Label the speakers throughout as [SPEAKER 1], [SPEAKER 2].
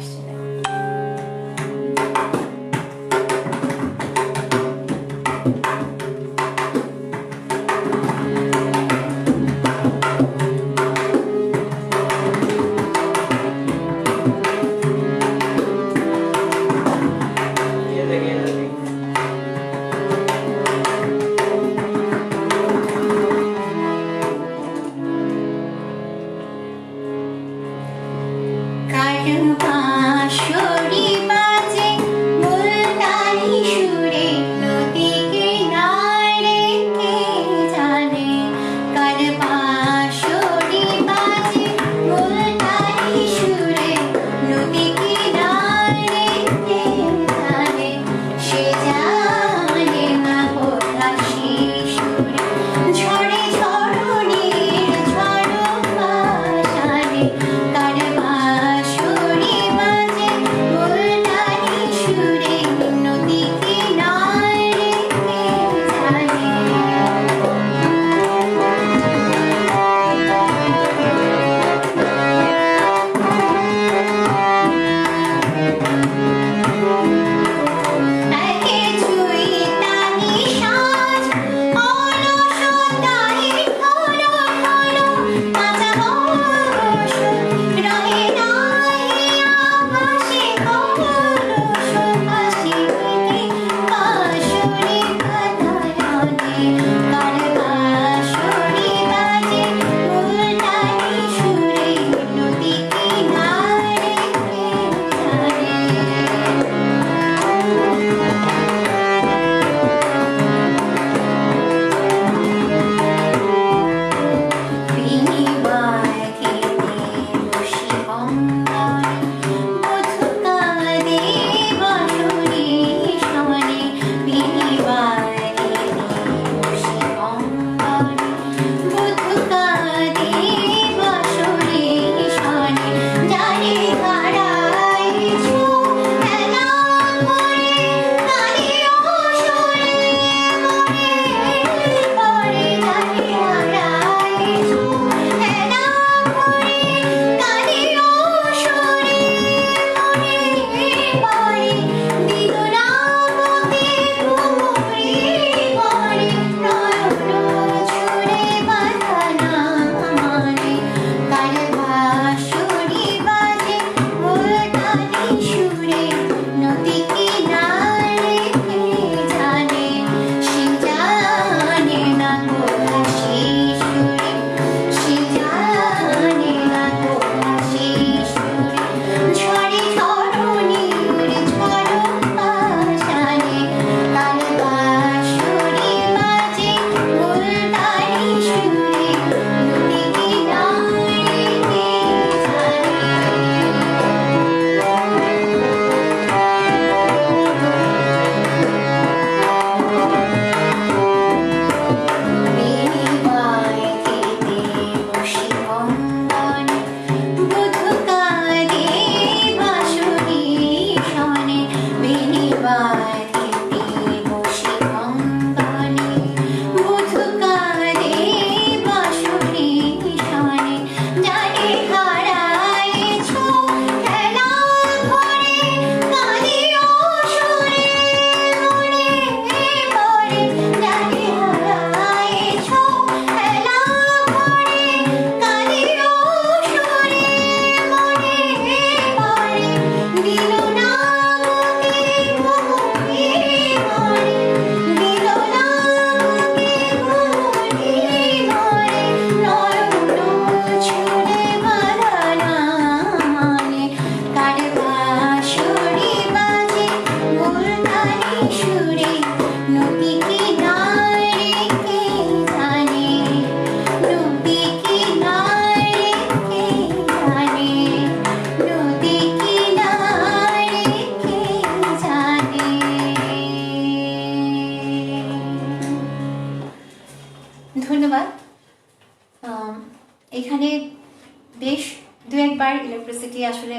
[SPEAKER 1] আসছে না। ধন্যবাদ। এখানে বেশ দু একবার ইলেকট্রিসিটি আসলে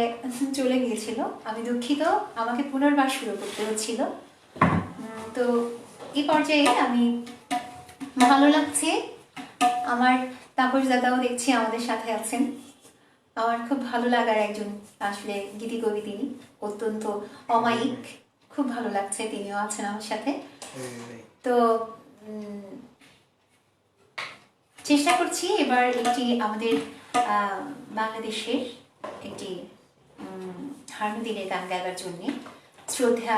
[SPEAKER 1] চলে গিয়েছিল, আমি দুঃখিত, আমাকে পুনর্বার শুরু করতে হচ্ছিল। তো এই পর্যায়ে আমি ভালো লাগছে, আমার তাপস দাদাও দেখছি আমাদের সাথে আছেন। আমার খুব ভালো লাগার একজন আসলে গীতিকবি তিনি, অত্যন্ত অমায়িক। খুব ভালো লাগছে তিনিও আছেন আমার সাথে। তো চেষ্টা করছি এবার একটি আমাদের বাংলাদেশের একটি হারমোদিনের গান গাইবার জন্যে, শ্রদ্ধা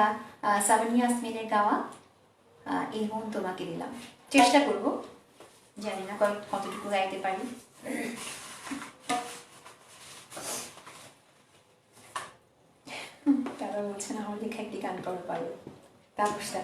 [SPEAKER 1] সাবানি ইয়াসমিনের গাওয়া এই মন তোমাকে দিলাম। চেষ্টা করব, জানি না কতটুকু গাইতে পারি। তারা বলছেন আমার লেখা একটি গান করা পারো, তাপসটা।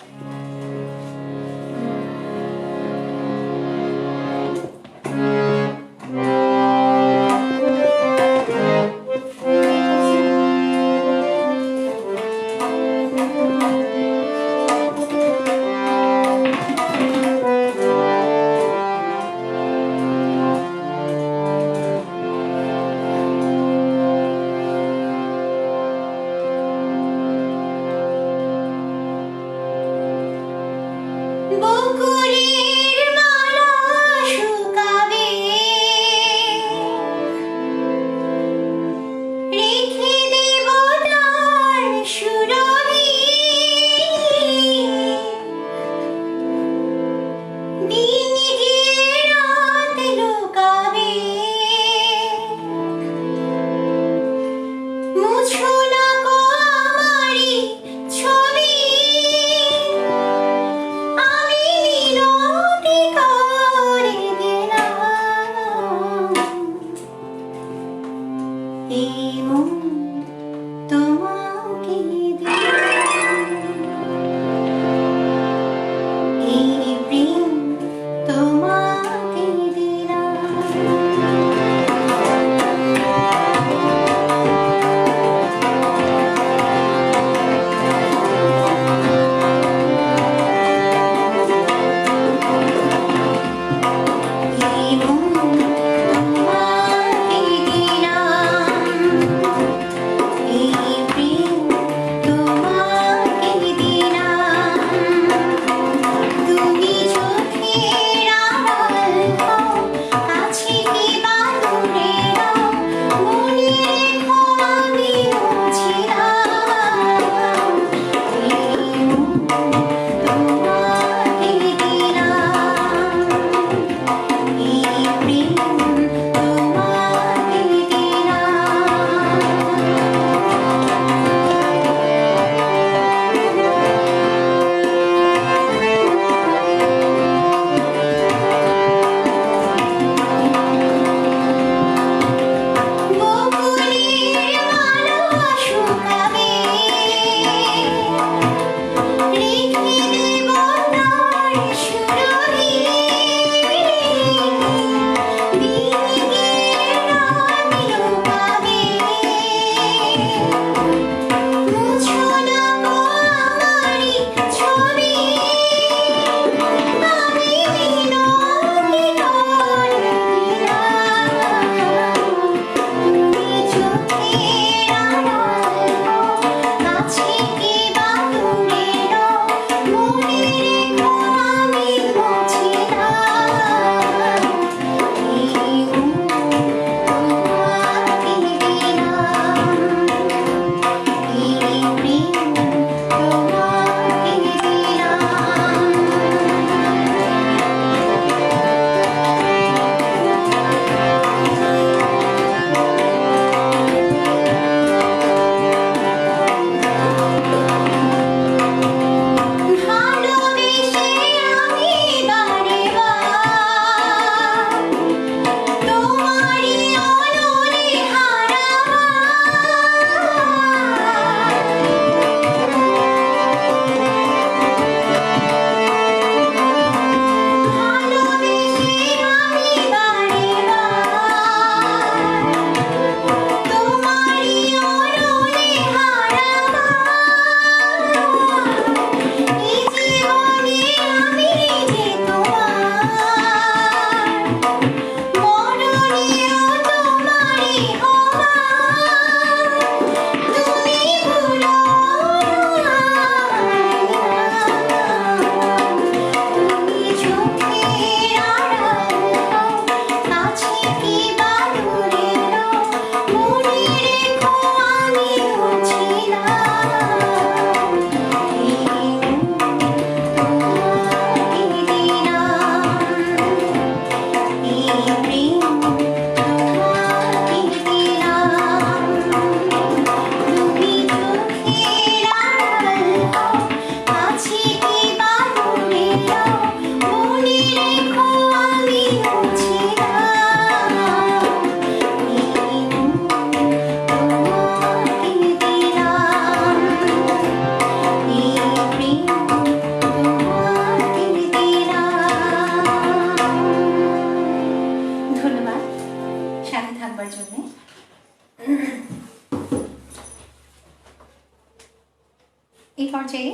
[SPEAKER 1] এই পর্যায়ে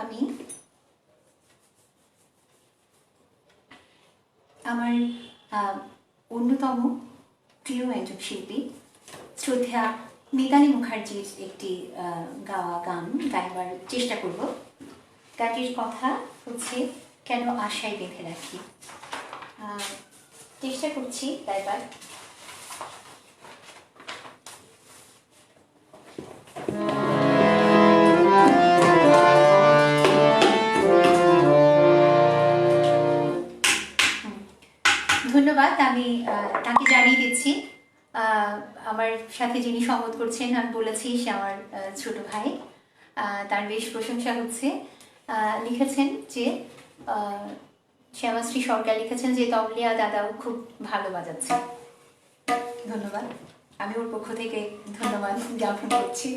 [SPEAKER 1] আমি আমার অন্যতম প্রিয় একজন শিল্পী শ্রদ্ধা মিতালি মুখার্জির একটি গাওয়া গান গাইবার চেষ্টা করব। গানটির কথা হচ্ছে কেন আশায় বেঁধে রাখি। চেষ্টা করছি গাইবার। ধন্যবাদ। আমি তাকে জানিয়ে দিচ্ছি, আমার সাথে যিনি সংবাদ করছেন আমি বলেছি সে আমার ছোট ভাই। তার বেশ প্রশংসা হচ্ছে। লিখেছেন যে শ্যামাশ্রী সরকার লিখেছেন যে তবলিয়া দাদাও খুব ভালো বাজাচ্ছে। ধন্যবাদ, আমি ওর পক্ষ থেকে ধন্যবাদ জ্ঞাপন করছি।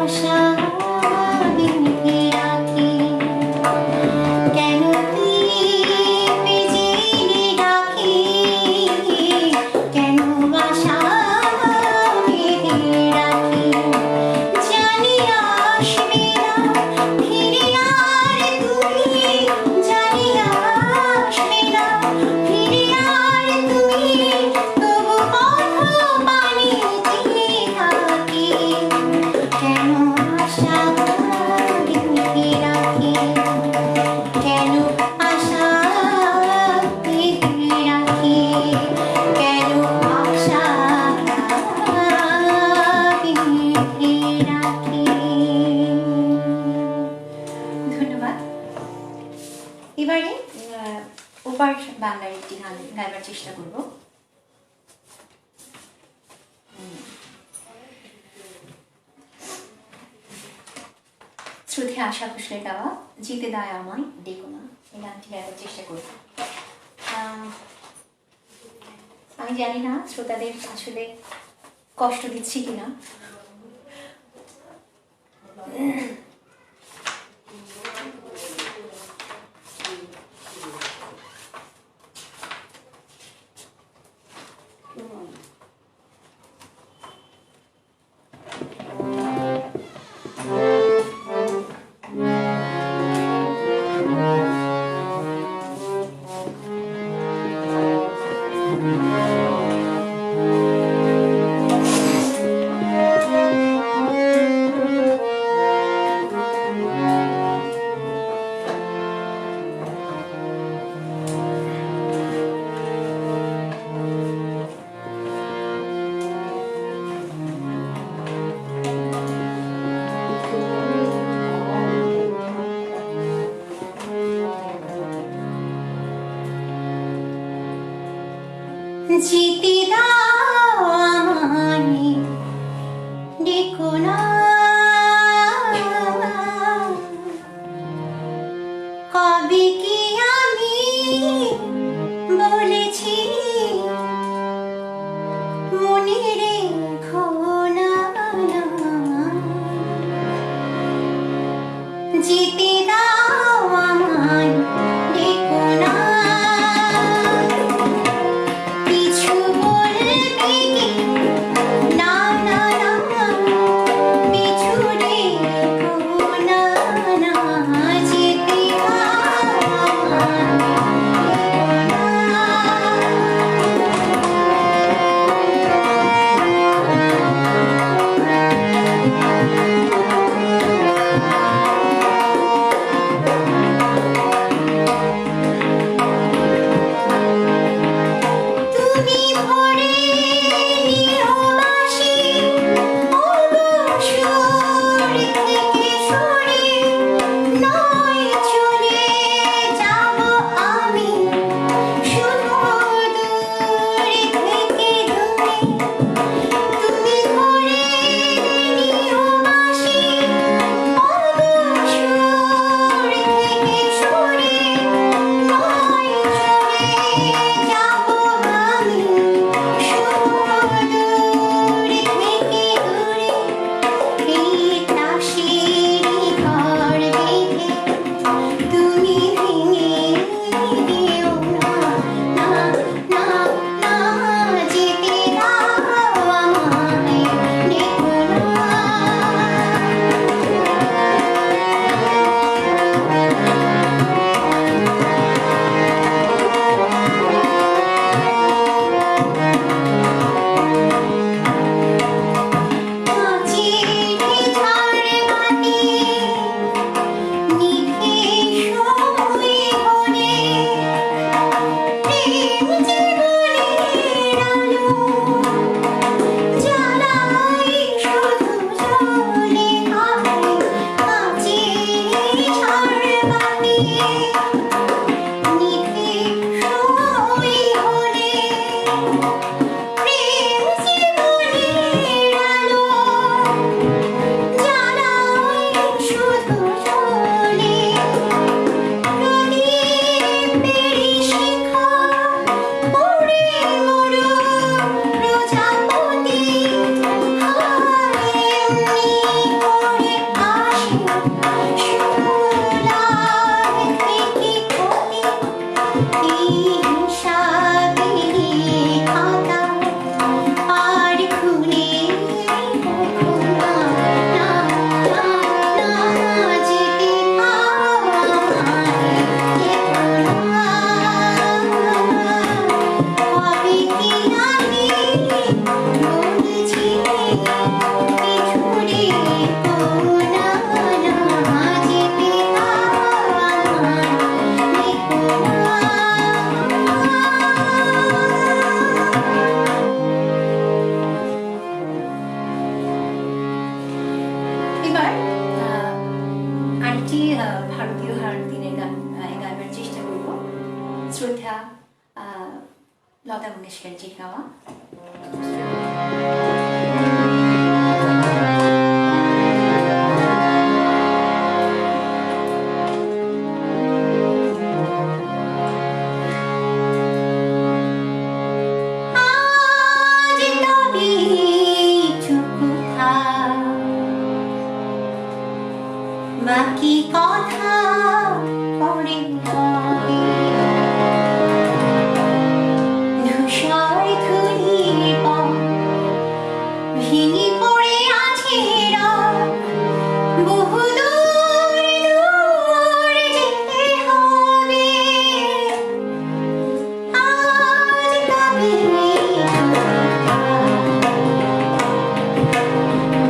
[SPEAKER 1] আশা বেঁধে রাখি কেন দ্বীপে জেলে রাখি কেন আশা বেঁধে রাখি জানি আসবে না ফিরে আর তুমি জানি আসবে না ফিরে আর তুমি তবু পথ পানে চেয়ে থাকি কেন আশা বেঁধে রাখি কেন আশা বেঁধে রাখি কেন আশা বেঁধে রাখি। ধন্যবাদ। এবারে ওপার বাংলার একটি গান গাইবার চেষ্টা করব। শ্রুতি আশা ঘোষের গাওয়া জিতে দায় আমায় ডেকো না, এই গানটি গাইবার চেষ্টা করব। আমি জানি না শ্রোতাদের আসলে কষ্ট দিচ্ছি কিনা। জিতে দাও আমায় ডেকো না, কবে কি আমি বলেছি মনে রেখো না, জিতে দাও আমায় ডেকো না, কিছু বলে লতা মঙ্গেশকরজির গাওয়া। বাকি কথা পরে হবে, ধূসর ধূলির পথ ভেঙে পড়ে আছে রাত, বহু দূর দূর যেতে হবে। আজ তবে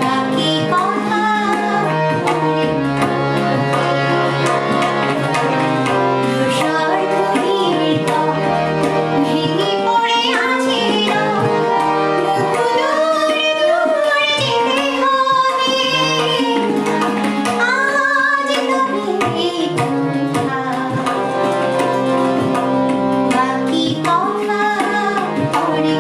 [SPEAKER 1] বাকি কথা পরে ধূসর ধূলির পথ ভেঙে পড়ে আছে রাত, বহু দূর দূর যেতে হবে। আজ তবে বাকি কথা পরে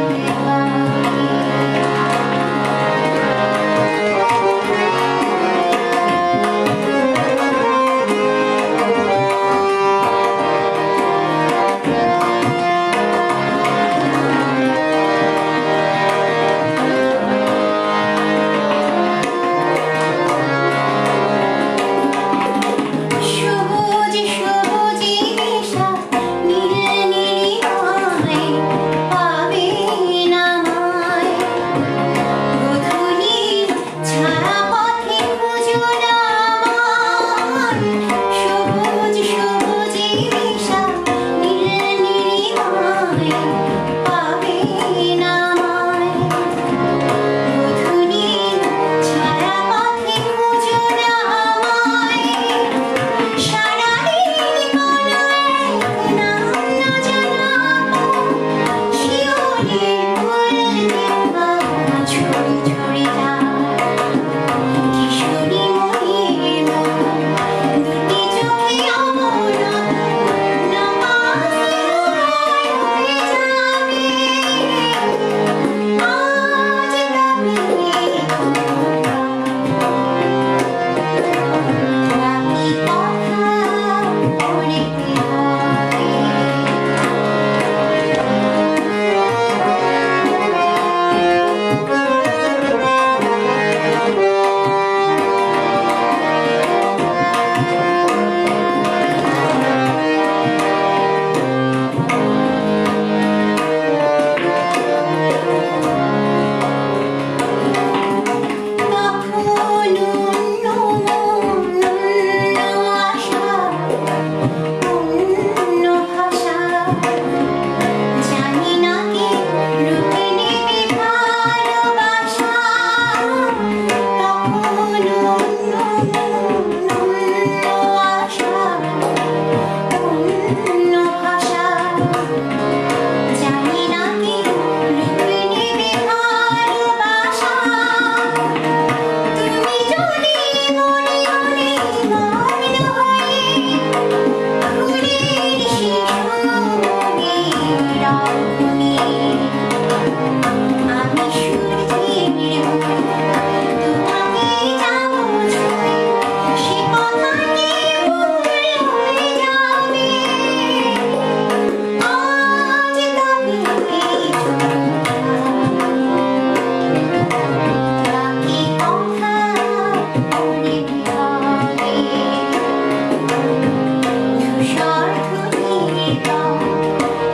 [SPEAKER 1] সবুজ সবুজ নেশা নীল নীলিমায় পাবে না মায়, গোধূলির ছায়া পথে খুঁজো না আমায়। সবুজ সবুজ নেশা নীল নীলিমায় পাবে না মায়, গোধূলির ছায়া পথে খুঁজো না আমায়। সারাদিন কোনো এক নাম না জানা শিউলির ফুল দেখা ছড়ে ছড়ে যায়, কিশোরী মনের মতো দুটি চোখে অমরতা না পায় হয়ে যাবে। আজ তবে বাকি কথা পরে হবে। তখন অন্য মন অন্য আশা অন্য ভাষা, জানি না কে রূপে নেবে ভালোবাসা। তখন অন্য মন অন্য আশা অন্য ভাষা, জানি না কে রূপে নেবে ভালোবাসা। তুমি যদি মনে মনে মগ্ন হয়ে ফুলের শিশুমনে রঙে, আমি সূর্যের মতো তোমাকে যাব ছুঁয়ে, সে কথাটি ভুল হয়ে যাবে। আজ তবে বাকি কথা পরে হবে। ধূসর ধূলির পথ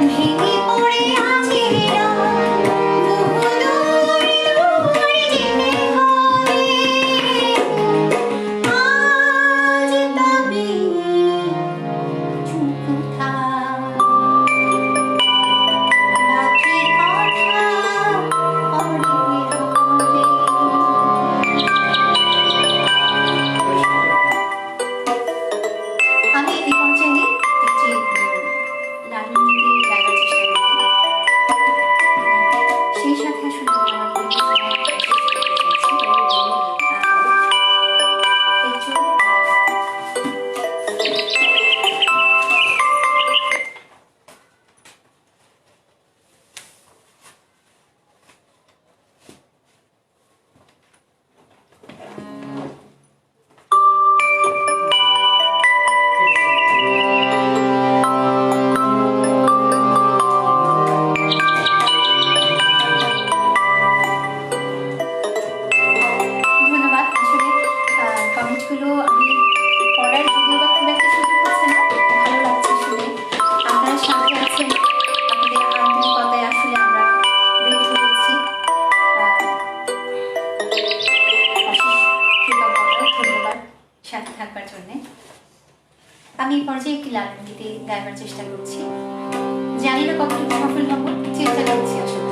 [SPEAKER 1] ভেঙে পড়ে আছে রাত, বহু দূর দূর যেতে হবে। আজ তবে চুপ থাক, বাকি কথা পরে হবে। জিনিসগুলো আমি পড়ার যদিও বা খুব একটা সুযোগ হচ্ছে না, ভালো লাগছে শুনে। আপনারা সাথে আছেন, আপনাদের আন্তরিকতায় আসলে আমরা মুগ্ধ হচ্ছি। অশেষ কৃতজ্ঞতা, ধন্যবাদ সাথে থাকবার জন্যে। আমি এই পর্যায়ে একটি লালন গীতি গাইবার চেষ্টা করছি, জানি না কতটুকু সফল হব, চেষ্টা করছি আসলে।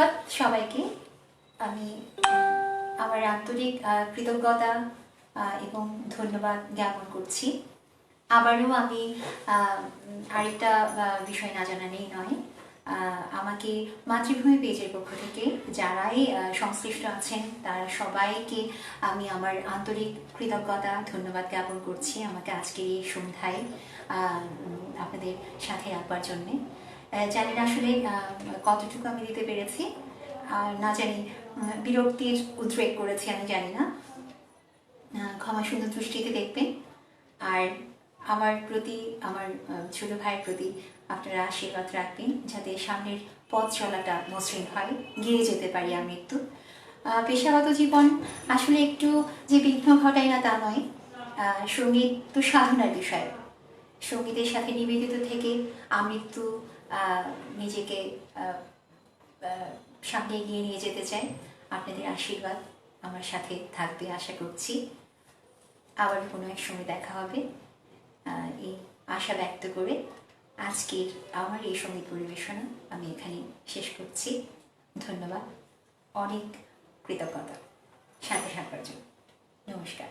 [SPEAKER 1] ধন্যবাদ সবাইকে। আমি আমার আন্তরিক কৃতজ্ঞতা এবং ধন্যবাদ জ্ঞাপন করছি। আবারও আমি আরেকটা বিষয় না জানা নেই নয়, আমাকে মাতৃভূমি পেজের পক্ষ থেকে যারাই সংশ্লিষ্ট আছেন তারা সবাইকে আমি আমার আন্তরিক কৃতজ্ঞতা ধন্যবাদ জ্ঞাপন করছি আমাকে আজকের এই সন্ধ্যায় আপনাদের সাথে রাখবার জন্যে। জানি না আসলে কতটুকু আমি দিতে পেরেছি, আর না জানি বিরক্তির উদ্রেক করেছি আমি জানি না, ক্ষমা সুন্দর দৃষ্টিতে দেখবেন। আর আমার প্রতি, আমার ছোট ভাইয়ের প্রতি আপনারা আশীর্বাদ রাখবেন যাতে সামনের পথ চলাটা মসৃণ হয়, গিয়ে যেতে পারি আমি একটু। পেশাগত জীবন আসলে একটু যে বিঘ্ন ঘটায় না তা নয়, সঙ্গীত তো সাধনার বিষয়। সঙ্গীতের সাথে নিবেদিত থেকে আমি একটু নিজেকে সামনে এগিয়ে নিয়ে যেতে চাই। আপনাদের আশীর্বাদ আমার সাথে থাকবে আশা করছি। আবার কোনো এক সময় দেখা হবে এই আশা ব্যক্ত করে আজকের আমার এই সঙ্গীত পরিবেশনা আমি এখানে শেষ করছি। ধন্যবাদ, অনেক কৃতজ্ঞতা সাথে থাকবার জন্য। নমস্কার।